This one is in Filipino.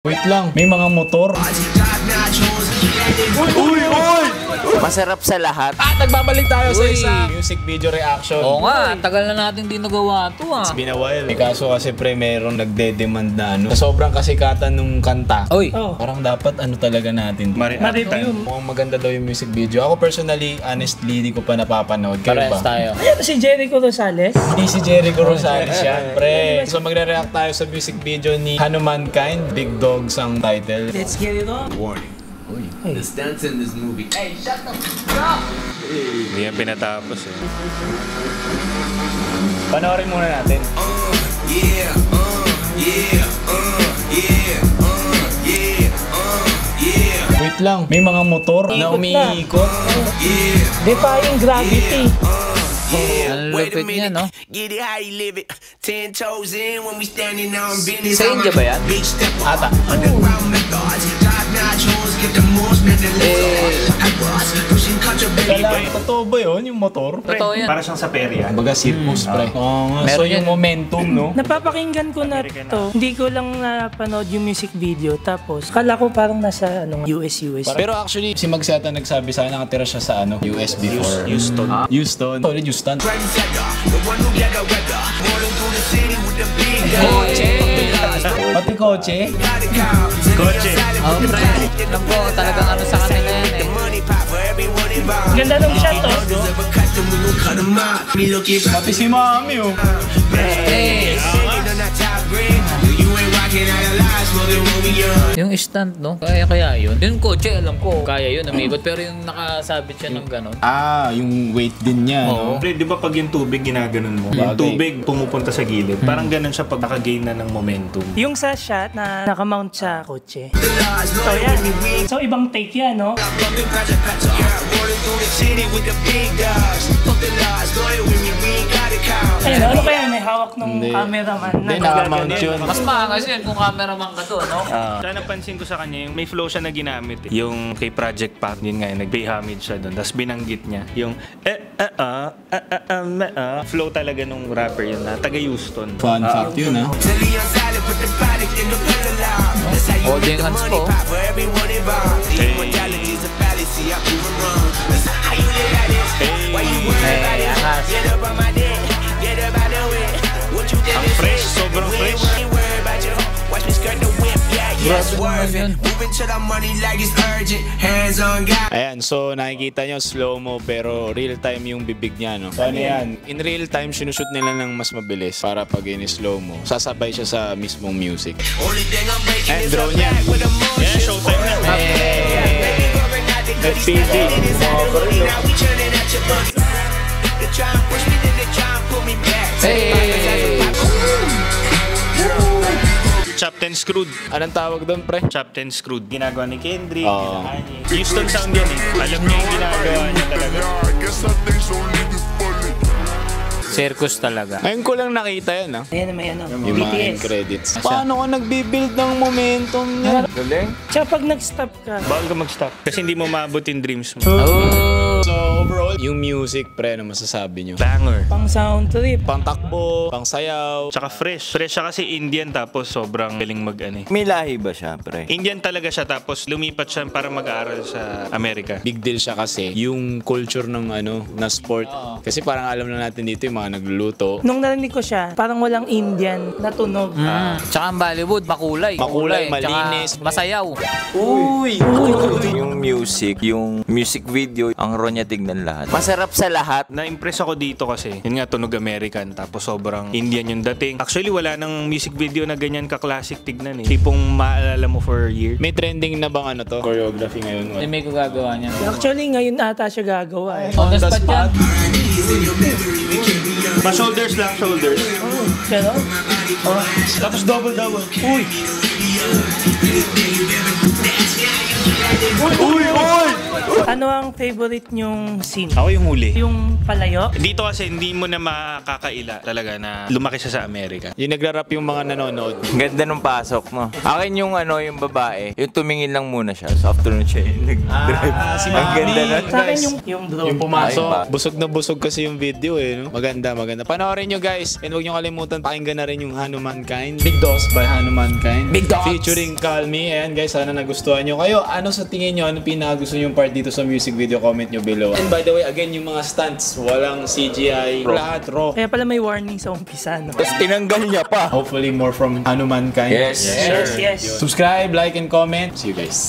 Wait lang, may mga motor. Uy! Masarap sa lahat. Nagbabalik tayo sa isang music video reaction. Oo nga, tagal na natin din nagawa ito ah. It's been a while. Kaso kasi pre, meron nagde-demand na ano. Sa sobrang kasikatan nung kanta. Oy. Parang dapat ano talaga natin. Ma-review. Mukhang maganda daw yung music video. Ako personally, honestly, di ko pa napapanood. Kayo Parehas ba? tayo. Ayan si Jericho Rosales. Hindi si Jericho Rosales yan, pre. So magre-react tayo sa music video ni Hanumankind, Big Dogs ang title. Let's get it on. Warning. The stunts in this movie. Hey, shut the fuck up! Hindi yan pinatapos eh. Panoorin muna natin. Yeah. Wait lang, may mga motor na umiikot. Defying gravity. Ang lupit niya, no? Get it how you live it. 10 toes in when we standing on business. Sa India ba yan? Big step Ata. underground methods. Top notch hoes get the most man the list. I was pushing contraband. Kala, totoo ba yun, yung motor? Totoo yan. Para siyang sa perya. Baga circus, pre. Oo nga. So Meron yung yan. momentum, no? Napapakinggan ko na to. Hindi ko lang napanood yung music video. Tapos, kala ko parang nasa US. Pero actually, si Magseta nagsabi sa akin, nakatira siya sa US before. Houston. Houston. Solid Houston. The one who get the weather. Rolling through the city with the big Pati kotse. Kotse. Oh, pre. Alam ko, talagang ano sa kanila yan eh. money pop for everyone involved. Ganda ng shot, oh. Deserve a custom, we gon' cut 'em out. Me looking for Pati si Mami, oh. Hey. sitting on that top grade. You ain't rocking out of lies for the one we young. Yung stand, no? Kaya yun. Yung kotse, alam ko, kaya yun, umikot. Pero yung nakasabit siya ng gano'n. Yung weight din niya, no? Pre, di ba pag yung tubig ginaganon mo? Yung tubig pumupunta sa gilid. Parang ganun siya pag nakagain na ng momentum. Yung sa shot na nakamount sa kotse. So, yan. So, ibang take yan, no? Bumping patcha patcha. Yeah, rolling through the city with the big dogs. Fuck the lies, loyal when you ain't got a count. Ayun, ano kaya may hawak ng cameraman na Hindi, nakamount yun. Mas maangas yun kung cameraman ka doon, no? Kaya napansin ko sa kanya, yung may flow siya na ginamit eh. Yung kay Project Pat, yun nga, nag-pay homage siya doon. Tapos binanggit niya yung flow talaga nung rapper yun na taga Houston. Fun fact yun, ha? Till Leon silent, put the product in the pillow loud. That's how you Holding get the hands money po. pop for everyone involved. The immortality is a fallacy, I prove it wrong. That's how you live like this. Why you worry about it? Get up on my dick, get up out the way. What you did is fresh, sobrang fresh. We ain't worried about you. Watch me skirt the whip, yeah, it's worth it. Moving to the money like it's urgent. Hands on God. Ayan, so nakikita nyo slow-mo pero real-time yung bibig niya, no? So ano yan? In real-time, sinushoot nila ng mas mabilis para pag in-slow-mo. Sasabay siya sa mismong music. Only thing I'm breaking And is drone a yan. bag with emotion. Yeah, showtime na. FPV. Now we turning at your buddy. They try and push me, then they try and pull me back. Hey! Chopped and Screwed. Anong tawag doon, pre? Chopped and Screwed. Ginagawa ni Kendrick, Oo. Kanye. Houston sound yan eh. Alam niya yung ginagawa niya talaga. Circus talaga. Ngayon ko lang nakita yan, ha? Ayan naman yan, no? Yung mga end BTS. credits. Paano ka nagbibuild ng momentum niya? Galing. Tsaka pag nag-stop ka, Bawal ka mag-stop. Kasi hindi mo maabot yung dreams mo. Oh! So overall, yung music, pre, ano masasabi nyo? Banger. pang sound trip. Pang takbo, pang sayaw. Tsaka fresh. Fresh siya kasi Indian tapos sobrang galing mag-ani. May lahi ba siya, pre? Indian talaga siya tapos lumipat siya para mag-aaral sa Amerika. Big deal siya kasi yung culture ng na sport. Kasi parang alam na natin dito yung mga nagluluto. Nung narinig ko siya, parang walang Indian na tunog. Tsaka ang Bollywood, makulay. Makulay, Tsaka malinis. masayaw. Yung music video, ang raw niya tignan lahat. Masarap sa lahat. Na-impress ako dito kasi, yun nga, tunog American, tapos sobrang Indian yung dating. Actually, wala nang music video na ganyan ka-classic tignan eh. Tipong maalala mo for years. May trending na bang choreography ngayon? Hindi may gagawa niya. Actually, ngayon ata siya gagawa. On the spot yan. Ma-shoulders lang, shoulders. Pero, Tapos double-double. Uy! Ano ang favorite nyong scene? Ako yung huli. Yung palayo? Dito kasi hindi mo na makakaila talaga na lumaki siya sa Amerika. Yung nagra-rap yung mga nanonood. Ganda nung pasok, no? Akin yung yung babae, yung tumingin lang muna siya. So after nun siya, nag-drive. si Ang Mami. ganda nun. Sa akin yung drone. Yung pumasok, Ay, ba? busog na busog kasi yung video eh. No? Maganda, maganda. Panoorin nyo guys. And huwag nyo kalimutan, pakinggan na rin yung Hanumankind. Big Dogs by Hanumankind. Big Dogs! Featuring Calmi. Ayan guys, sana nagustuhan nyo. Kayo, ano sa tingin nyo? Ano pinakagusto nyo yung part dito sa music video? Comment nyo below. And by the way, again, yung mga stunts, walang CGI. Lahat raw. Kaya pala may warning sa umpisa, no? Tapos tinanggal niya pa. Hopefully more from Hanumankind. Yes. Yes, yes. Subscribe, like, and comment. See you guys.